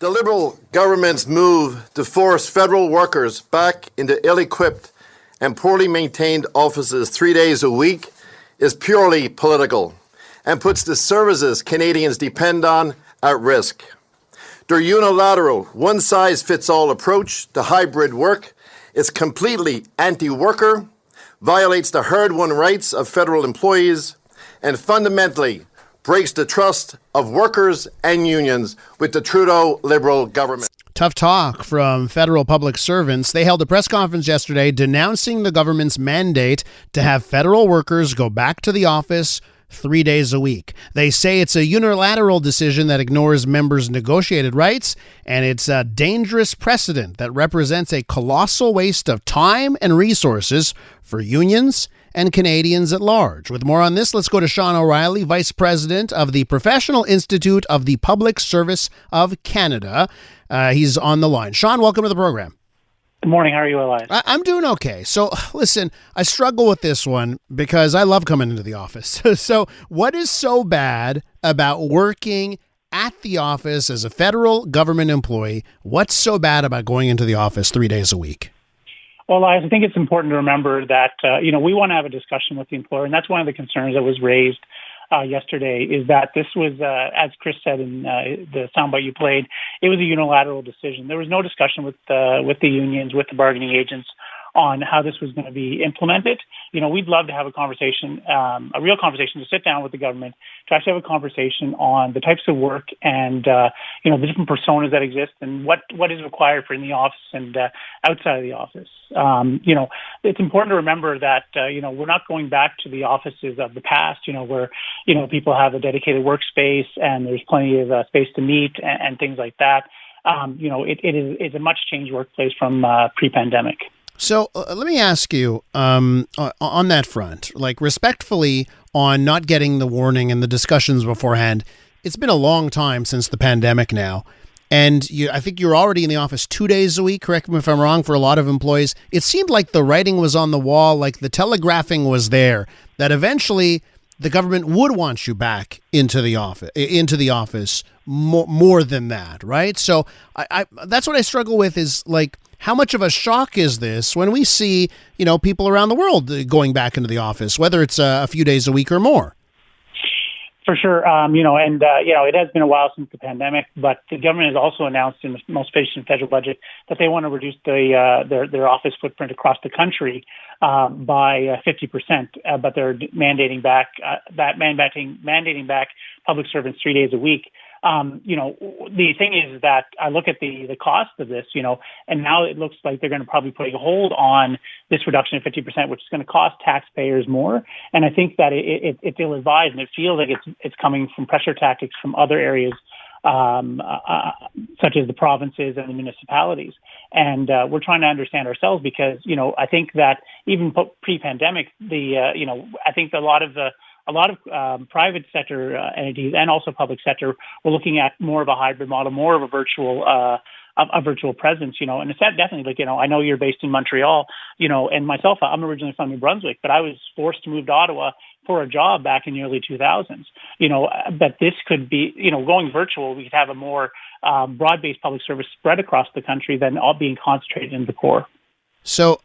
The Liberal government's move to force federal workers back into ill-equipped and poorly maintained offices 3 days a week is purely political and puts the services Canadians depend on at risk. Their unilateral, one-size-fits-all approach to hybrid work is completely anti-worker, violates the hard-won rights of federal employees, and fundamentally breaks the trust of workers and unions with the Trudeau Liberal government. Tough talk from federal public servants. They held a press conference yesterday denouncing the government's mandate to have federal workers go back to the office 3 days a week. They say it's a unilateral decision that ignores members' negotiated rights, and it's a dangerous precedent that represents a colossal waste of time and resources for unions and Canadians at large. With more on this, let's go to Sean O'Reilly, Vice President of the Professional Institute of the Public Service of Canada. He's on the line. Sean, welcome to the program. Good morning. How are you, Elias? I'm doing okay. So, listen, I struggle with this one because I love coming into the office. So, what is so bad about working at the office as a federal government employee? What's so bad about going into the office 3 days a week? Well, I think it's important to remember that, we want to have a discussion with the employer, and that's one of the concerns that was raised yesterday, is that this was, as Chris said in the soundbite you played, it was a unilateral decision. There was no discussion with the unions, with the bargaining agents on how this was going to be implemented. We'd love to have a conversation, a real conversation, to sit down with the government, to actually have a conversation on the types of work and, the different personas that exist and what is required for in the office and outside of the office. It's important to remember that, we're not going back to the offices of the past, where, people have a dedicated workspace and there's plenty of space to meet and things like that. It's a much changed workplace from pre-pandemic. So let me ask you on that front, like respectfully on not getting the warning and the discussions beforehand. It's been a long time since the pandemic now. And I think you're already in the office 2 days a week, correct me if I'm wrong, for a lot of employees. It seemed like the writing was on the wall, like the telegraphing was there, that eventually the government would want you back into the office more than that, right? So I that's what I struggle with is like, how much of a shock is this when we see, people around the world going back into the office, whether it's a few days a week or more? For sure. It has been a while since the pandemic, but the government has also announced in the most recent federal budget that they want to reduce their office footprint across the country by 50%, but they're mandating back public servants 3 days a week. The thing is that I look at the cost of this, and now it looks like they're going to probably put a hold on this reduction of 50%, which is going to cost taxpayers more. And I think that it's ill-advised, and it feels like it's coming from pressure tactics from other areas, such as the provinces and the municipalities. And we're trying to understand ourselves because, I think that even pre-pandemic, I think a lot of private sector entities and also public sector were looking at more of a hybrid model, more of a virtual presence, and it's definitely like, I know you're based in Montreal, and myself, I'm originally from New Brunswick, but I was forced to move to Ottawa for a job back in the early 2000s, but this could be, going virtual, we could have a more broad-based public service spread across the country than all being concentrated in the core. So,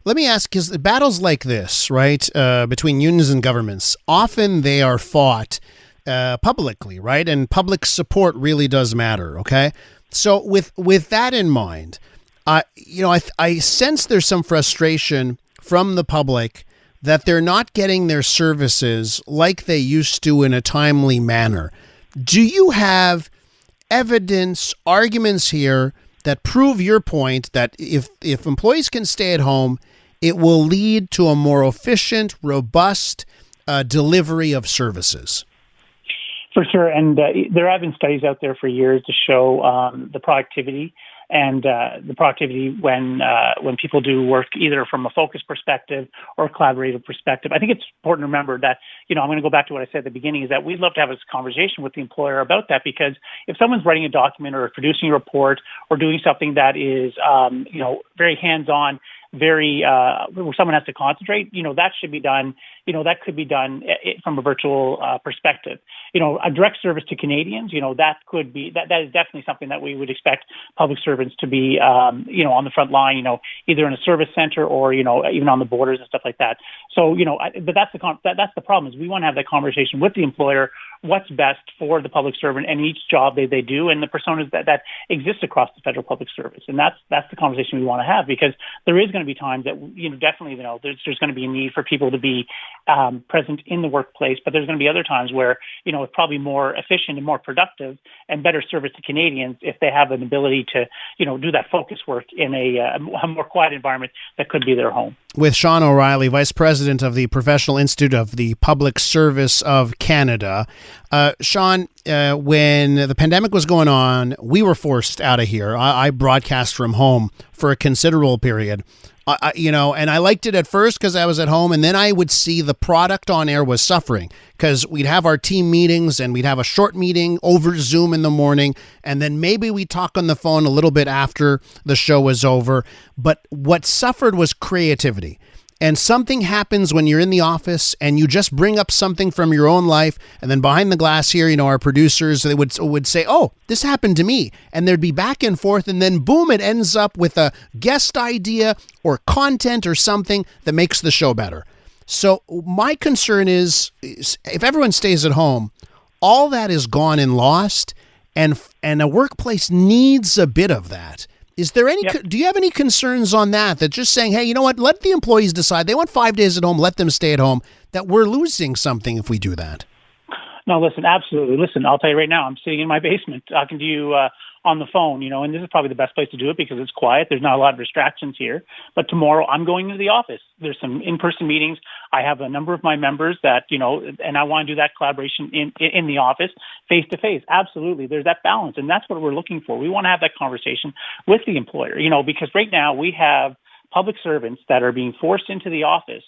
let me ask, because battles like this, right, between unions and governments, often they are fought publicly, right? And public support really does matter, okay? So with that in mind, I sense there's some frustration from the public that they're not getting their services like they used to in a timely manner. Do you have evidence, arguments here that prove your point that if employees can stay at home, it will lead to a more efficient, robust delivery of services? For sure. And there have been studies out there for years to show the productivity and the productivity when people do work either from a focus perspective or a collaborative perspective. I think it's important to remember that, I'm going to go back to what I said at the beginning, is that we'd love to have this conversation with the employer about that, because if someone's writing a document or producing a report or doing something that is, very hands-on, very where someone has to concentrate, that should be done. That could be done from a virtual perspective. A direct service to Canadians, that could be that is definitely something that we would expect public servants to be, on the front line, either in a service center or even on the borders and stuff like that. So but that's the problem, is we want to have that conversation with the employer. What's best for the public servant and each job they do, and the personas that exist across the federal public service. And that's the conversation we want to have, because there is going to be times that, definitely, there's going to be a need for people to be present in the workplace, but there's going to be other times where, it's probably more efficient and more productive and better service to Canadians if they have an ability to, do that focus work in a more quiet environment that could be their home. With Sean O'Reilly, Vice President of the Professional Institute of the Public Service of Canada. Sean, when the pandemic was going on, we were forced out of here. I broadcast from home for a considerable period. And I liked it at first because I was at home, and then I would see the product on air was suffering, because we'd have our team meetings and we'd have a short meeting over Zoom in the morning, and then maybe we'd talk on the phone a little bit after the show was over. But what suffered was creativity. And something happens when you're in the office and you just bring up something from your own life. And then behind the glass here, our producers, they would say, oh, this happened to me. And there'd be back and forth. And then boom, it ends up with a guest idea or content or something that makes the show better. So my concern is if everyone stays at home, all that is gone and lost. And a workplace needs a bit of that. Is there any? Yep. Do you have any concerns on that? That just saying, hey, you know what? Let the employees decide. They want 5 days at home. Let them stay at home. That we're losing something if we do that. No, listen, absolutely. Listen, I'll tell you right now. I'm sitting in my basement talking to you on the phone. And this is probably the best place to do it because it's quiet. There's not a lot of distractions here. But tomorrow, I'm going into the office. There's some in-person meetings. I have a number of my members that and I want to do that collaboration in the office, face to face. Absolutely, there's that balance, and that's what we're looking for. We want to have that conversation with the employer. Because right now we have public servants that are being forced into the office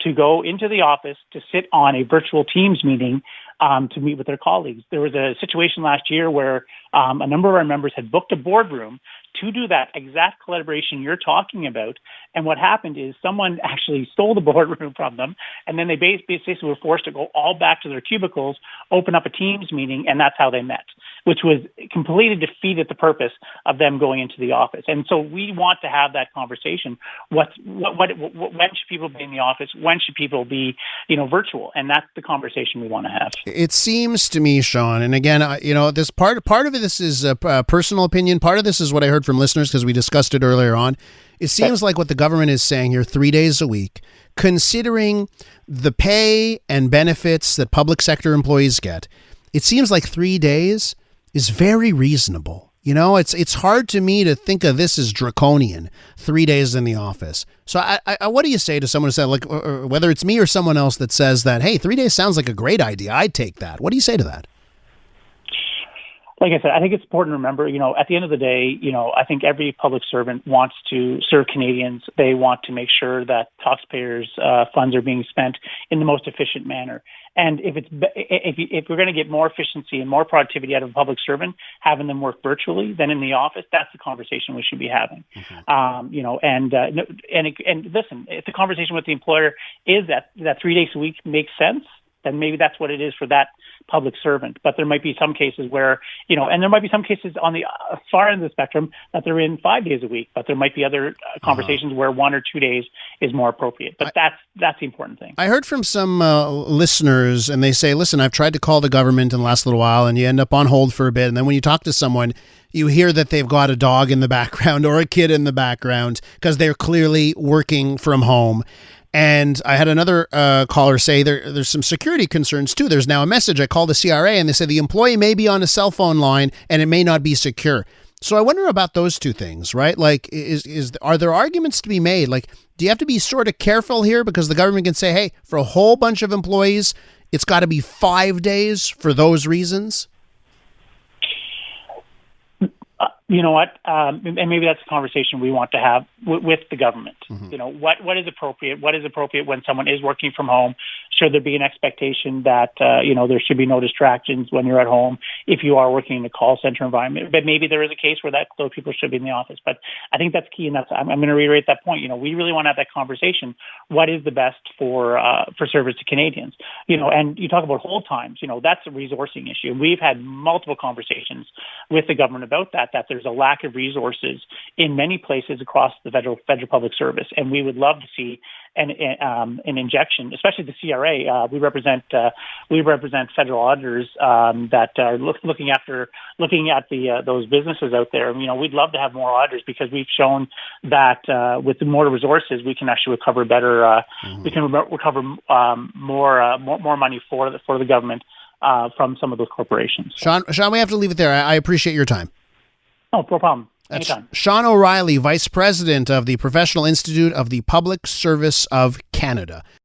to go into the office to sit on a virtual Teams meeting to meet with their colleagues. There was a situation last year where a number of our members had booked a boardroom to do that exact collaboration you're talking about. And what happened is someone actually stole the boardroom from them, and then they basically were forced to go all back to their cubicles, open up a Teams meeting, and that's how they met, which was completely defeated the purpose of them going into the office. And so we want to have that conversation. When should people be in the office? When should people be, virtual? And that's the conversation we want to have. It seems to me, Sean, and again, this part of this is a personal opinion. Part of this is what I heard from listeners because we discussed it earlier on. It seems like what the government is saying here, 3 days a week, considering the pay and benefits that public sector employees get, it seems like 3 days is very reasonable. It's hard to me to think of this as draconian, 3 days in the office. So I what do you say to someone who said, like, whether it's me or someone else that says that, hey, 3 days sounds like a great idea, I'd take that. What do you say to that? Like I said, I think it's important to remember, at the end of the day, I think every public servant wants to serve Canadians. They want to make sure that taxpayers' funds are being spent in the most efficient manner. And if we're going to get more efficiency and more productivity out of a public servant, having them work virtually than in the office, that's the conversation we should be having. Mm-hmm. And listen, if the conversation with the employer is that 3 days a week makes sense, then maybe that's what it is for that public servant. But there might be some cases where, and there might be some cases on the far end of the spectrum that they're in 5 days a week, but there might be other conversations where 1 or 2 days is more appropriate. But that's the important thing. I heard from some listeners, and they say, listen, I've tried to call the government in the last little while, and you end up on hold for a bit. And then when you talk to someone, you hear that they've got a dog in the background or a kid in the background because they're clearly working from home. And I had another caller say there's some security concerns too. There's now a message. I called the CRA and they said the employee may be on a cell phone line and it may not be secure. So I wonder about those two things, right? Like, are there arguments to be made? Like, do you have to be sort of careful here because the government can say, hey, for a whole bunch of employees, it's got to be 5 days for those reasons? You know what? And maybe that's a conversation we want to have with the government. Mm-hmm. You know, what is appropriate? What is appropriate when someone is working from home? Should there be an expectation that, there should be no distractions when you're at home if you are working in a call center environment? But maybe there is a case where those people should be in the office. But I think that's key. And I'm going to reiterate that point. We really want to have that conversation. What is the best for service to Canadians? And you talk about hold times. That's a resourcing issue. We've had multiple conversations with the government about that there's a lack of resources in many places across the federal public service, and we would love to see an injection, especially the CRA. We represent federal auditors that are looking at those businesses out there. We'd love to have more auditors because we've shown that with more resources, we can actually recover better. We can recover more money for the government from some of those corporations. Sean, we have to leave it there. I appreciate your time. Oh, no problem. That's Anytime. Sean O'Reilly, Vice President of the Professional Institute of the Public Service of Canada.